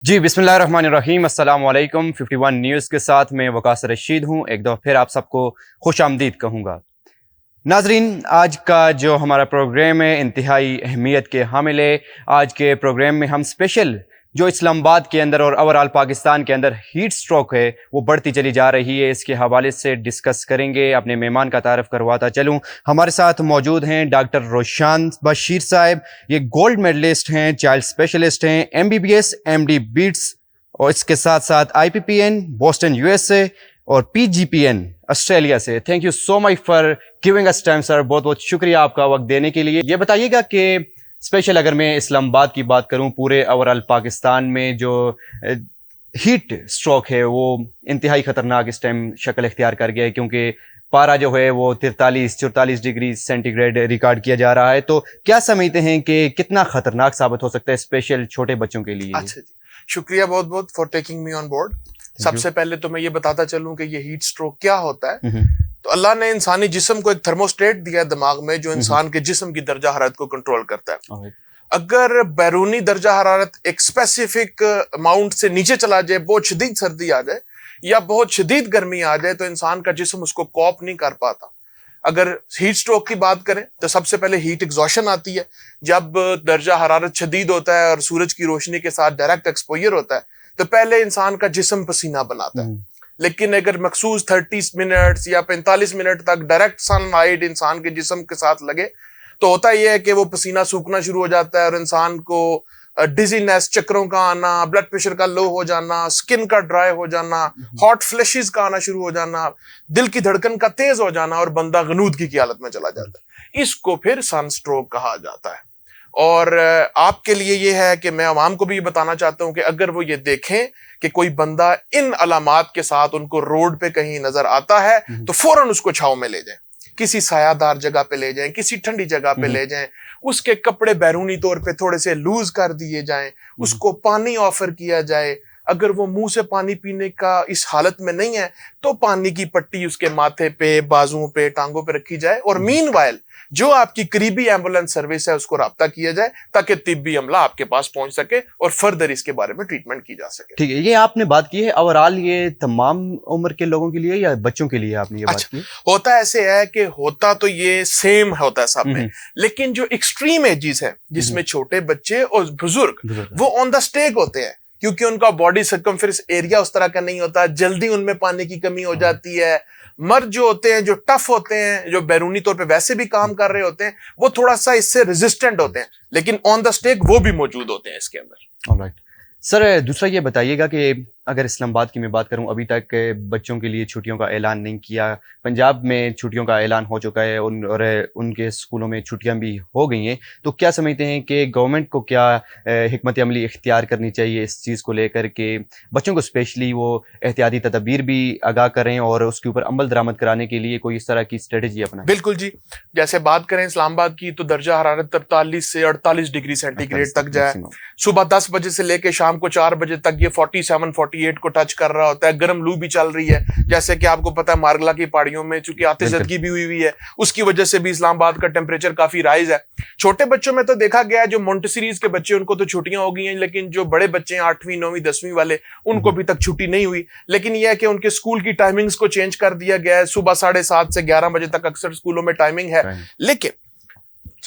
जी बिस्मिल्लाहिर्रहमानिर्रहीम अस्सलाम वालेकुम। 51 न्यूज़ के साथ मैं वकास रशीद हूँ। एक दफ़ा फिर आप सबको खुश आमदीद कहूँगा। नाजरीन, आज का जो हमारा प्रोग्राम है इंतहाई अहमियत के हामिल है। आज के प्रोग्राम में हम स्पेशल जो इस्लामाबाद के अंदर और ओवरऑल पाकिस्तान के अंदर हीट स्ट्रोक है वो बढ़ती चली जा रही है, इसके हवाले से डिस्कस करेंगे। अपने मेहमान का तारफ़ करवाता चलूँ, हमारे साथ मौजूद हैं डॉक्टर रोशान बशीर साहब। ये गोल्ड मेडलिस्ट हैं, चाइल्ड स्पेशलिस्ट हैं, MBBS MD बीट्स और इसके साथ साथ IPPN बोस्टन USA और PGPN ऑस्ट्रेलिया से। Thank you so much for giving us time sir. बहुत बहुत शुक्रिया आपका वक्त देने के लिए। ये बताइएगा कि स्पेशल अगर मैं इस्लामाबाद की बात करूं, पूरे ओवरऑल पाकिस्तान में जो हीट स्ट्रोक है वो इंतहाई ख़तरनाक इस टाइम शक्ल इख्तियार कर गया है, क्योंकि पारा जो है वो 43-44 डिग्री सेंटीग्रेड रिकॉर्ड किया जा रहा है। तो क्या समझते हैं कि कितना ख़तरनाक साबित हो सकता है स्पेशल छोटे बच्चों के लिए? अच्छा जी, शुक्रिया बहुत बहुत for taking me on board. सबसे पहले तो मैं ये बताता चलूं कि ये हीट स्ट्रोक क्या होता है। तो अल्लाह ने इंसानी जिस्म को एक थर्मोस्टेट दिया है दिमाग में, जो इंसान के जिस्म की दर्जा हरारत को कंट्रोल करता है। अगर बैरूनी दर्जा हरारत एक स्पेसिफिक अमाउंट से नीचे चला जाए, बहुत शदीद सर्दी आ जाए या बहुत शदीद गर्मी आ जाए, तो इंसान का जिस्म उसको कॉप नहीं कर पाता। अगर हीट स्ट्रोक की बात करें तो सबसे पहले हीट एग्जॉशन आती है। जब दर्जा हरारत शदीद होता है और सूरज की रोशनी के साथ डायरेक्ट एक्सपोजर होता है, तो पहले इंसान का जिस्म पसीना बनाता है। लेकिन अगर मखसूस 30 मिनट या 45 मिनट तक डायरेक्ट सनलाइट इंसान के जिस्म के साथ लगे, तो होता यह है कि वो पसीना सूखना शुरू हो जाता है और इंसान को डिजीनेस, चक्करों का आना, ब्लड प्रेशर का लो हो जाना, स्किन का ड्राई हो जाना, हॉट फ्लैशेस का आना शुरू हो जाना, दिल की धड़कन का तेज हो जाना और बंदा गनूदगी की हालत में चला जाता है। इसको फिर सन स्ट्रोक कहा जाता है। और आपके लिए ये है कि मैं आवाम को भी ये बताना चाहता हूं कि अगर वो ये देखें कि कोई बंदा इन अलामात के साथ उनको रोड पे कहीं नजर आता है, तो फौरन उसको छांव में ले जाएं, किसी सायादार जगह पे ले जाएं, किसी ठंडी जगह पे ले जाएं, उसके कपड़े बैरूनी तौर पे थोड़े से लूज कर दिए जाएं, उसको पानी ऑफर किया जाए। अगर वो मुंह से पानी पीने का इस हालत में नहीं है, तो पानी की पट्टी उसके माथे पे, बाजुओं पे, टांगों पे रखी जाए और मीनवाइल जो आपकी करीबी एम्बुलेंस सर्विस है उसको राब्ता किया जाए, ताकि तिब्बी अमला आपके पास पहुंच सके और फर्दर इसके बारे में ट्रीटमेंट की जा सके। ठीक है, ये आपने बात की है ओवरऑल, ये तमाम उम्र के लोगों के लिए या बच्चों के लिए आपने ये बात की? होता ऐसे है कि होता तो ये सेम होता है सब में, लेकिन जो एक्सट्रीम एजेस है जिसमें छोटे बच्चे और बुजुर्ग वो ऑन द स्टेक होते हैं, क्योंकि उनका बॉडी सर्कमफेरेंस एरिया उस तरह का नहीं होता, जल्दी उनमें पानी की कमी हो जाती है। मर्द जो होते हैं, जो टफ होते हैं, जो बैरूनी तौर पे वैसे भी काम कर रहे होते हैं, वो थोड़ा सा इससे रेजिस्टेंट होते हैं, लेकिन ऑन द स्टेक वो भी मौजूद होते हैं इसके अंदर। ऑलराइट सर, दूसरा ये बताइएगा कि अगर इस्लामाबाद की मैं बात करूं, अभी तक बच्चों के लिए छुट्टियों का ऐलान नहीं किया। पंजाब में छुट्टियों का ऐलान हो चुका है और उनके स्कूलों में छुट्टियां भी हो गई हैं। तो क्या समझते हैं कि गवर्नमेंट को क्या हिकमत अमली इख्तियार करनी चाहिए इस चीज़ को लेकर के बच्चों को स्पेशली वो एहतियाती तदबीर भी आगाह करें और उसके ऊपर अमल दरामद कराने के लिए कोई इस तरह की स्ट्रेटजी अपनाएं? बिल्कुल जी, जैसे बात करें इस्लामाबाद की, तो दर्जा हरारत 43 से 48 डिग्री सेंटीग्रेड तक जाए। सुबह 10 बजे से लेकर शाम को 4 बजे तक ये 47-48 को टच कर रहा होता है। गर्म लू भी चल रही है, जैसे कि आपको पता है मारगला की पहाड़ियों में चूंकि आतिशदगी भी हुई है, उसकी वजह से भी इस्लामाबाद का टेम्परेचर काफी राइज है। छोटे बच्चों में तो देखा गया है, जो मोंटेसरीज के बच्चे उनको तो छुट्टियां हो गई हैं, लेकिन जो बड़े बच्चे हैं 8वीं 9वीं 10वीं वाले, उनको अभी तक छुट्टी नहीं हुई। लेकिन यह है कि उनके स्कूल की टाइमिंग्स को चेंज कर दिया गया है। सुबह 7:30 से 11 बजे तक अक्सर स्कूलों में टाइमिंग है। लेकिन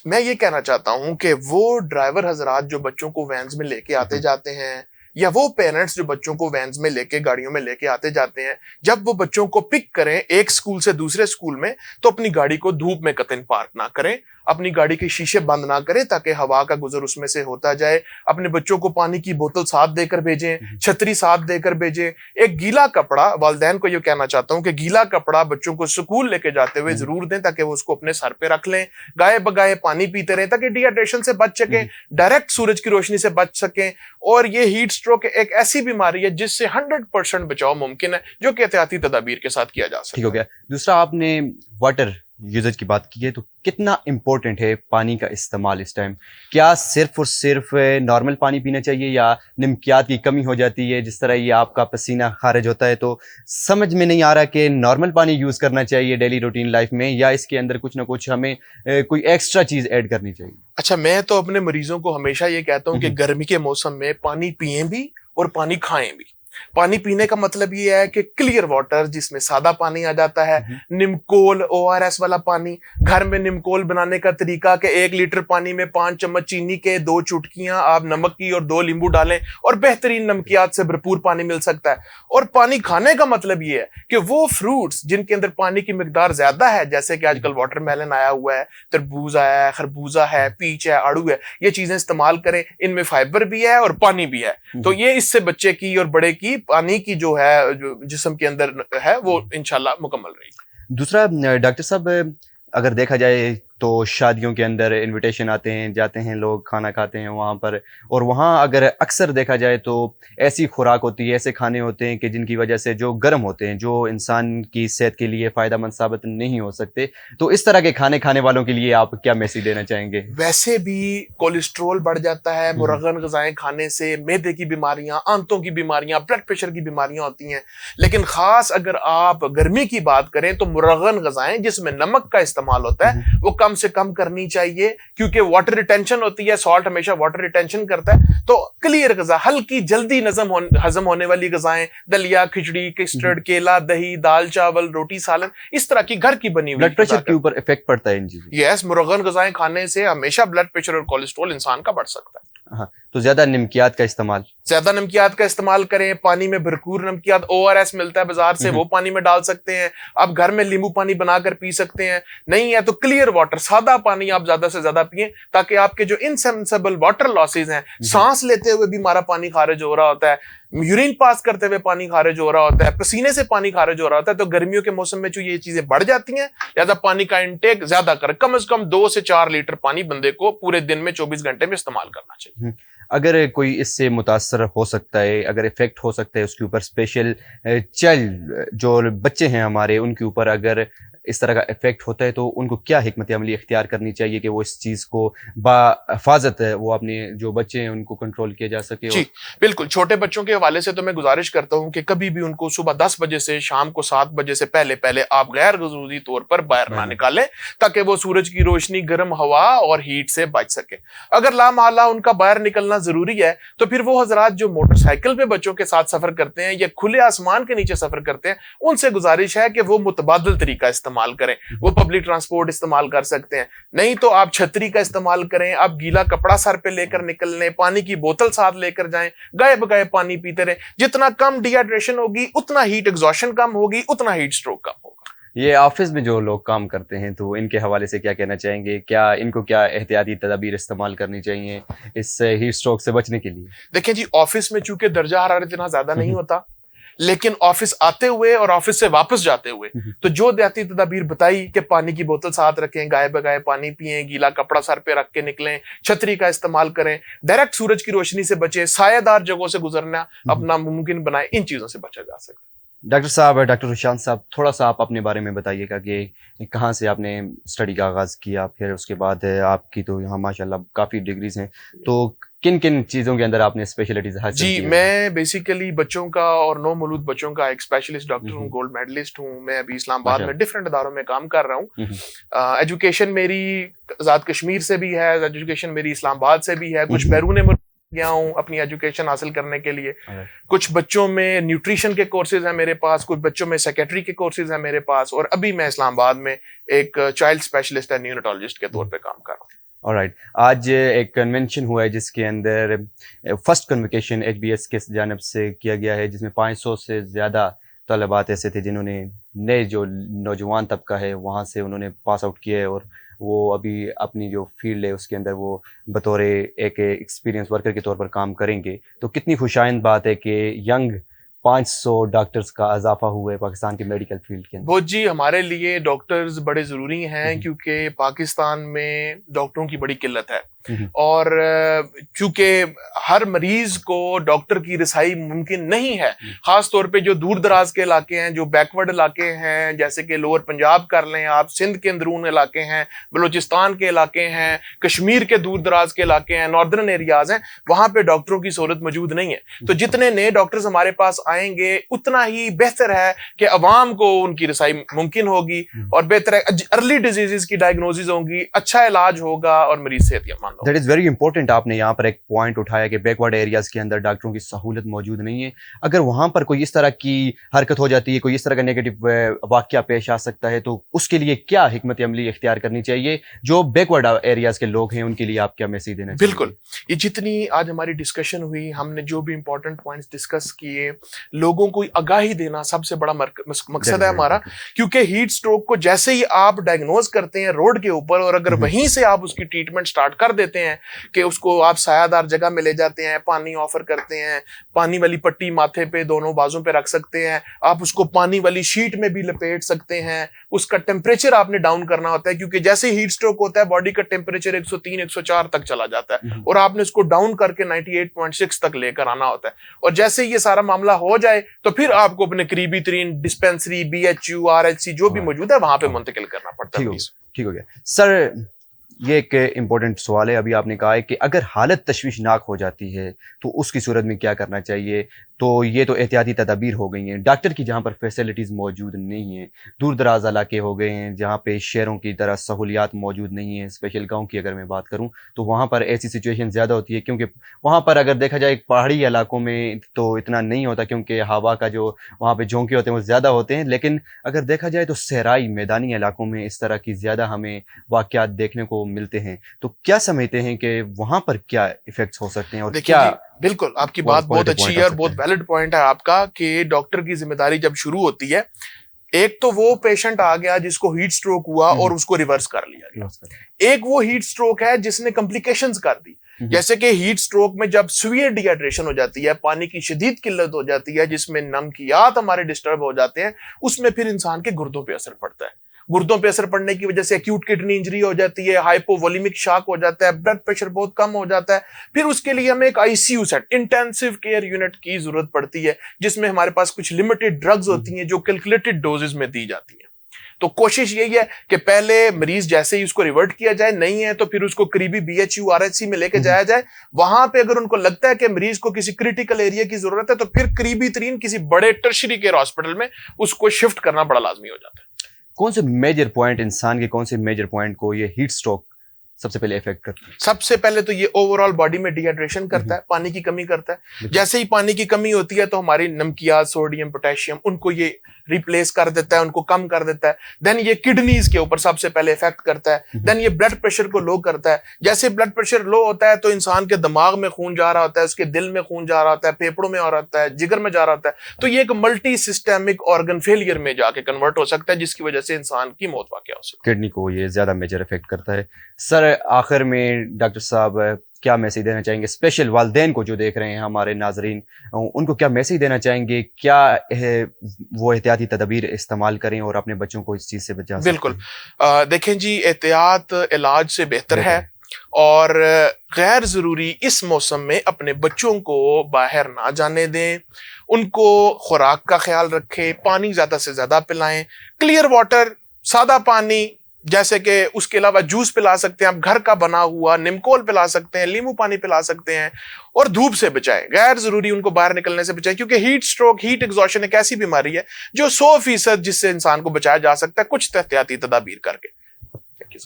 मैं ये कहना चाहता हूं कि वो ड्राइवर हजरात जो बच्चों को वैन्स में लेके आते जाते हैं, या वो पेरेंट्स जो बच्चों को वैन्स में लेके, गाड़ियों में लेके आते जाते हैं, जब वो बच्चों को पिक करें एक स्कूल से दूसरे स्कूल में, तो अपनी गाड़ी को धूप में कतई पार्क ना करें, अपनी गाड़ी के शीशे बंद ना करें, ताकि हवा का गुजर उसमें से होता जाए। अपने बच्चों को पानी की बोतल साथ देकर भेजें, छतरी साथ देकर भेजें। एक गीला कपड़ा, वालिदैन को ये कहना चाहता हूं कि गीला कपड़ा बच्चों को स्कूल लेके जाते हुए जरूर दें, ताकि वो उसको अपने सर पे रख लें। गाये बगाए पानी पीते रहें, ताकि डिहाइड्रेशन से बच सकें, डायरेक्ट सूरज की रोशनी से बच सकें। और ये हीट स्ट्रोक एक ऐसी बीमारी है जिससे 100% बचाव मुमकिन है, जो कि एहतियाती तदाबीर के साथ किया जा सकता है। ठीक हो गया। दूसरा, आपने वाटर यूजेज की बात की है, तो कितना इम्पोर्टेंट है पानी का इस्तेमाल इस टाइम? क्या सिर्फ और सिर्फ नॉर्मल पानी पीना चाहिए या नमकियात की कमी हो जाती है? जिस तरह ये आपका पसीना खारिज होता है, तो समझ में नहीं आ रहा कि नॉर्मल पानी यूज़ करना चाहिए डेली रूटीन लाइफ में, या इसके अंदर कुछ ना कुछ हमें कोई एक्स्ट्रा चीज़ ऐड करनी चाहिए? अच्छा, मैं तो अपने मरीजों को हमेशा ये कहता हूँ कि गर्मी के मौसम में पानी पिएं भी और पानी खाएं भी। पानी पीने का मतलब ये है कि क्लियर वाटर जिसमें सादा पानी आ जाता है, निमकोल ORS वाला पानी। घर में निमकोल बनाने का तरीका कि 1 लीटर पानी में 5 चम्मच चीनी के, 2 चुटकियां आप नमक की और 2 नींबू डालें और बेहतरीन नमकियात से भरपूर पानी मिल सकता है। और पानी खाने का मतलब ये है कि वो फ्रूट्स जिनके अंदर पानी की मिकदार ज्यादा है, जैसे कि आजकल वाटरमेलन आया हुआ है, तरबूज आया है, खरबूजा है, पीच है, आड़ू है, ये चीजें इस्तेमाल करें। इनमें फाइबर भी है और पानी भी है, तो ये इससे बच्चे की और बड़े की पानी की जो है, जो जिस्म के अंदर है, वो इंशाल्लाह मुकम्मल रहेगी। दूसरा डॉक्टर साहब, अगर देखा जाए तो शादियों के अंदर इनविटेशन आते हैं, जाते हैं लोग, खाना खाते हैं वहाँ पर, और वहाँ अगर अक्सर देखा जाए तो ऐसी खुराक होती है, ऐसे खाने होते हैं कि जिनकी वजह से जो गर्म होते हैं, जो इंसान की सेहत के लिए फ़ायदेमंद साबित नहीं हो सकते। तो इस तरह के खाने खाने वालों के लिए आप क्या मैसेज देना चाहेंगे? वैसे भी कोलेस्ट्रोल बढ़ जाता है मुरगन ग़िज़ाएं खाने से, मैदे की बीमारियां, आंतों की बीमारियां, ब्लड प्रेशर की बीमारियां होती हैं। लेकिन खास अगर आप गर्मी की बात करें तो मुरगन ग़िज़ाएं जिसमें नमक का इस्तेमाल होता है वो कम से कम करनी चाहिए, क्योंकि वाटर रिटेंशन होती है, सॉल्ट हमेशा वाटर रिटेंशन करता है। तो क्लियर ग़िज़ा, हल्की जल्दी हजम होने वाली ग़िज़ाएं, दलिया, खिचड़ी, कस्टर्ड, केला, दही, दाल, चावल, रोटी, सालन, इस तरह की घर की बनी हुई। ब्लड प्रेशर के ऊपर इफेक्ट पड़ता है इन चीजों? यस, मुरगन ग़िज़ाएं खाने से हमेशा ब्लड प्रेशर और कोलेस्ट्रॉल इंसान का बढ़ सकता है। हाँ, तो ज्यादा नमकियात का इस्तेमाल, ज्यादा नमकियात का इस्तेमाल करें। पानी में भरपूर नमकियात, ORS मिलता है बाजार से, वो पानी में डाल सकते हैं। आप घर में नींबू पानी बनाकर पी सकते हैं। नहीं है तो क्लियर वाटर, सादा पानी आप ज्यादा से ज्यादा पिए, ताकि आपके जो इनसेंसिबल वाटर लॉसेज हैं, सांस लेते हुए भी हमारा पानी खारिज हो रहा होता है, यूरिन पास करते हुए पानी खारिज हो रहा होता है, पसीने से पानी खारिज हो रहा होता है, तो गर्मियों के मौसम में जो ये चीजें बढ़ जाती हैं, ज्यादा पानी का इंटेक ज्यादा करें। कम से कम 2 से 4 लीटर पानी बंदे को पूरे दिन में 24 घंटे में इस्तेमाल करना चाहिए। अगर कोई इससे मुतासर हो सकता है, अगर इफेक्ट हो सकता है उसके ऊपर, स्पेशल चाइल्ड जो बच्चे हैं हमारे, उनके ऊपर अगर इस तरह का इफेक्ट होता है तो उनको क्या हिकमत अमली इख्तियार करनी चाहिए कि वो इस चीज़ को बाहिफाजत वो अपने जो बच्चे हैं उनको कंट्रोल किया जा सके? जी बिल्कुल, छोटे बच्चों के हवाले से तो मैं गुजारिश करता हूँ कि कभी भी उनको सुबह 10 बजे से शाम को 7 बजे से पहले पहले आप गैर ज़रूरी तौर पर बाहर ना निकालें, ताकि वो सूरज की रोशनी, गर्म हवा और हीट से बच सके। अगर लामहला उनका बाहर निकलना जरूरी है तो फिर वो हजरात जो मोटरसाइकिल पे बच्चों के साथ सफर करते हैं या खुले आसमान के नीचे सफर करते हैं, उनसे गुजारिश है कि वो मुतबादिल तरीका इस्तेमाल करें। वो पब्लिक ट्रांसपोर्ट इस्तेमाल कर सकते हैं, नहीं तो आप छतरी का इस्तेमाल करें, आप गीला कपड़ा सर पे लेकर निकल लें, पानी की बोतल साथ लेकर जाएं, गाए बगाए पानी पीते रहें। जितना कम डिहाइड्रेशन होगी उतना हीट एग्जॉशन कम होगी, उतना हीट स्ट्रोक कम होगा। ये ऑफिस में जो लोग काम करते हैं तो इनके हवाले से क्या कहना चाहेंगे? क्या इनको क्या एहतियाती तदाबीर इस्तेमाल करनी चाहिए इस हीट स्ट्रोक से बचने के लिए? देखिए जी, ऑफिस में चूंकि दर्जा हरारत इतना ज्यादा नहीं होता, लेकिन ऑफिस आते हुए और ऑफिस से वापस जाते हुए तो जो एहतियाती तदाबीर बताई कि पानी की बोतल साथ रखें, गाए बगाए पानी पिएं, गीला कपड़ा सर पे रख के निकलें, छतरी का इस्तेमाल करें, डायरेक्ट सूरज की रोशनी से बचें, सायादार जगहों से गुजरना अपना मुमकिन बनाएं, इन चीजों से बचा जा सकता है। डॉक्टर साहब, डॉक्टर रुशान साहब, थोड़ा सा आप अपने बारे में बताइएगा कि कहाँ से आपने स्टडी का आगाज़ किया, फिर उसके बाद आपकी तो यहाँ माशाल्लाह काफ़ी डिग्रीज हैं, तो किन किन चीज़ों के अंदर आपने स्पेशलिटीज हासिल की? जी, मैं बेसिकली बच्चों का और नौ मौलूद बच्चों का एक स्पेशलिस्ट डॉक्टर हूँ, गोल्ड मेडलिस्ट हूँ। मैं अभी इस्लामाबाद में डिफरेंट इदारों में काम कर रहा हूँ। एजुकेशन मेरी आज़ाद कश्मीर से भी है, एजुकेशन मेरी इस्लामाबाद से भी है, कुछ बैरून मुल्क गया हूँ अपनी एजुकेशन हासिल करने के लिए। कुछ बच्चों में न्यूट्रिशन के कोर्सेज हैं मेरे पास, कुछ बच्चों में सेक्रेटरी के कोर्सेज हैं मेरे पास, और अभी मैं इस्लामाबाद में एक चाइल्ड स्पेशलिस्ट एंड न्यूनेटोलॉजिस्ट के तौर पे काम कर रहा हूँ। ऑलराइट, आज एक कन्वेंशन हुआ है जिसके अंदर फर्स्ट कन्वोकेशन HBS के जानिब से किया गया है, जिसमें 500 से ज़्यादा तलबात ऐसे थे जिन्होंने, नए जो नौजवान तबका है वहाँ से उन्होंने पास आउट किया है, और वो अभी अपनी जो फील्ड है उसके अंदर वो बतौर एक एक्सपीरियंस वर्कर के तौर पर काम करेंगे। तो कितनी खुशाइंद बात है कि यंग 500 डॉक्टर्स का इजाफा हुआ है पाकिस्तान के मेडिकल फील्ड के अंदर। बहुत जी, हमारे लिए डॉक्टर्स बड़े ज़रूरी हैं, क्योंकि पाकिस्तान में डॉक्टरों की बड़ी किल्लत है, और चूंकि हर मरीज को डॉक्टर की रसाई मुमकिन नहीं है, खास तौर पे जो दूर दराज के इलाके हैं, जो बैकवर्ड इलाके हैं, जैसे कि लोअर पंजाब कर लें आप, सिंध के अंदरून इलाके हैं, बलूचिस्तान के इलाके हैं, कश्मीर के दूर दराज के इलाके हैं, नॉर्दर्न एरियाज हैं, वहां पे डॉक्टरों की सहूलत मौजूद नहीं है। तो जितने नए डॉक्टर्स हमारे पास आएंगे उतना ही बेहतर है कि अवाम को उनकी रसाई मुमकिन होगी और बेहतर है, अर्ली डिजीजेस की डायग्नोसिस होंगी, अच्छा इलाज होगा और मरीज सेहतमंद होगा। That is very important. आपने यहाँ पर एक पॉइंट उठाया कि बैकवर्ड एरियाज के अंदर डॉक्टरों की सहूलत मौजूद नहीं है। अगर वहां पर कोई इस तरह की हरकत हो जाती है, कोई इस तरह का नेगेटिव वाकया पेश आ सकता है, तो उसके लिए क्या हिकमत अमली इख्तियार करनी चाहिए? जो बैकवर्ड एरियाज के लोग हैं उनके लिए आप क्या मैसेज देना चाहिए? बिल्कुल, ये जितनी आज हमारी डिस्कशन हुई, हमने जो भी इंपॉर्टेंट पॉइंट्स डिस्कस किए, लोगों को आगाही देना सबसे बड़ा मकसद है हमारा। क्योंकि हीट स्ट्रोक को जैसे ही आप डायग्नोज करते हैं रोड के ऊपर, और अगर वहीं से आप उसकी ट्रीटमेंट स्टार्ट कर देते हैं कि उसको आप सायादार जगह में ले जाते हैं, पानी ऑफर करते हैं, पानी वाली पट्टी माथे पे दोनों बाजों पे रख सकते हैं, आप उसको पानी वाली शीट में भी लपेट सकते हैं, उसका टेम्परेचर आपने डाउन करना होता है, क्योंकि जैसे हीट स्ट्रोक होता है बॉडी का टेम्परेचर 103 104 तक चला जाता है और आपने उसको डाउन करके 98.6 तक लेकर आना होता है। और जैसे ये सारा मामला हो जाए तो फिर आपको अपने करीबी तरीन डिस्पेंसरी, BHU, RHC जो भी मौजूद है वहां पे मुंतकिल करना पड़ता है। ठीक हो गया सर। ये एक इम्पोर्टेंट सवाल है। अभी आपने कहा है कि अगर हालत तशवीशनाक हो जाती है तो उसकी सूरत में क्या करना चाहिए? तो ये तो एहतियाती तदाबीर हो गई हैं। डॉक्टर की जहाँ पर फैसिलिटीज़ मौजूद नहीं हैं, दूर दराज इलाके हो गए हैं जहाँ पे शहरों की तरह सहूलियात मौजूद नहीं है, स्पेशल गांव की अगर मैं बात करूँ तो वहाँ पर ऐसी सिचुएशन ज़्यादा होती है, क्योंकि वहाँ पर अगर देखा जाए पहाड़ी इलाकों में तो इतना नहीं होता, क्योंकि हवा का जो वहाँ पे झोंके होते हैं वो ज़्यादा होते हैं। लेकिन अगर देखा जाए तो सहराई मैदानी इलाकों में इस तरह की ज़्यादा हमें वाक़यात देखने को मिलते हैं। तो क्या समझते हैं कि वहाँ पर क्या इफ़ेक्ट्स हो सकते हैं और क्या? बिल्कुल, आपकी बात बहुत अच्छी है और बहुत वैलिड पॉइंट है आपका कि डॉक्टर की जिम्मेदारी जब शुरू होती है, एक तो वो पेशेंट आ गया जिसको हीट स्ट्रोक हुआ और उसको रिवर्स कर लिया गया, एक वो हीट स्ट्रोक है जिसने कॉम्प्लिकेशंस कर दी। जैसे कि हीट स्ट्रोक में जब सीवियर डिहाइड्रेशन हो जाती है, पानी की शदीद किल्लत हो जाती है, जिसमें नमकियात हमारे डिस्टर्ब हो जाते हैं, उसमें फिर इंसान के गुर्दों पे असर पड़ता है। गुर्दों पे असर पड़ने की वजह से एक्यूट किडनी इंजरी हो जाती है, हाइपोवोलेमिक शॉक हो जाता है, ब्लड प्रेशर बहुत कम हो जाता है। फिर उसके लिए हमें एक ICU set, intensive care unit की जरूरत पड़ती है, जिसमें हमारे पास कुछ लिमिटेड ड्रग्स होती हैं जो कैलकुलेटेड डोजेस में दी जाती हैं। तो कोशिश यही है कि पहले मरीज जैसे ही उसको रिवर्ट किया जाए, नहीं है तो फिर उसको करीबी BHU, RHC में लेके जाया जाए। वहां पे अगर उनको लगता है कि मरीज को किसी क्रिटिकल एरिया की जरूरत है तो फिर करीबी तरीन किसी बड़े टर्शरी केयर हॉस्पिटल में उसको शिफ्ट करना बड़ा लाजमी हो जाता है। कौन से मेजर पॉइंट, इंसान के कौन से मेजर पॉइंट को ये हीट स्ट्रोक सबसे पहले इफेक्ट करता है? सबसे पहले तो ये ओवरऑल बॉडी में डिहाइड्रेशन करता है, पानी की कमी करता है। जैसे ही पानी की कमी होती है तो हमारी नमकियात, सोडियम, पोटेशियम, उनको ये रिप्लेस कर देता है, उनको कम कर देता है। देन ये किडनीज के ऊपर सबसे पहले इफेक्ट करता है। देन ये ब्लड प्रेशर को लो करता है। जैसे ब्लड प्रेशर लो होता है तो इंसान के दिमाग में खून जा रहा होता है, उसके दिल में खून जा रहा होता है, फेफड़ों में आ रहा होता है, जिगर में जा रहा होता है। तो ये एक मल्टी सिस्टेमिक ऑर्गन फेलियर में जाके कन्वर्ट हो सकता है, जिसकी वजह से इंसान की मौत वाक़या हो सकती है। किडनी को ये ज्यादा मेजर इफेक्ट करता है। सर, आखिर में डॉक्टर साहब क्या मैसेज देना चाहेंगे स्पेशल वालिदैन को जो देख रहे हैं हमारे नाजरीन, उनको क्या मैसेज देना चाहेंगे? क्या वो एहतियाती तदबीर इस्तेमाल करें और अपने बच्चों को इस चीज़ से बचा सकें? बिल्कुल, देखें जी, एहतियात इलाज से बेहतर है और गैर ज़रूरी इस मौसम में अपने बच्चों को बाहर ना जाने दें। उनको खुराक का ख्याल रखें, पानी ज़्यादा से ज़्यादा पिलाएं, क्लियर वाटर, सादा पानी, जैसे कि उसके अलावा जूस पिला सकते हैं आप, घर का बना हुआ निमकोल पिला सकते हैं, नींबू पानी पिला सकते हैं। और धूप से बचाएं, गैर जरूरी उनको बाहर निकलने से बचाएं, क्योंकि हीट स्ट्रोक, हीट एग्जॉशन एक ऐसी बीमारी है जो 100% जिससे इंसान को बचाया जा सकता है कुछ एहतियाती तदाबीर करके।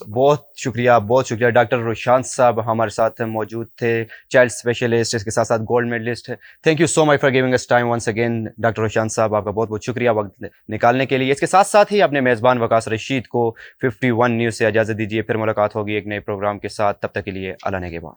बहुत शुक्रिया डॉक्टर रुशान साहब हमारे साथ मौजूद थे, चाइल्ड स्पेशलिस्ट, इसके साथ साथ gold medallist. Thank you so much for giving us time once again doctor Rushan साहब, आपका बहुत बहुत शुक्रिया वक्त निकालने के लिए। इसके साथ साथ ही अपने मेज़बान वकास रशीद को 51 न्यूज़ से इजाज़त दीजिए। फिर मुलाकात होगी एक नए प्रोग्राम के साथ, तब तक के लिए अल्लाह ने के बाद।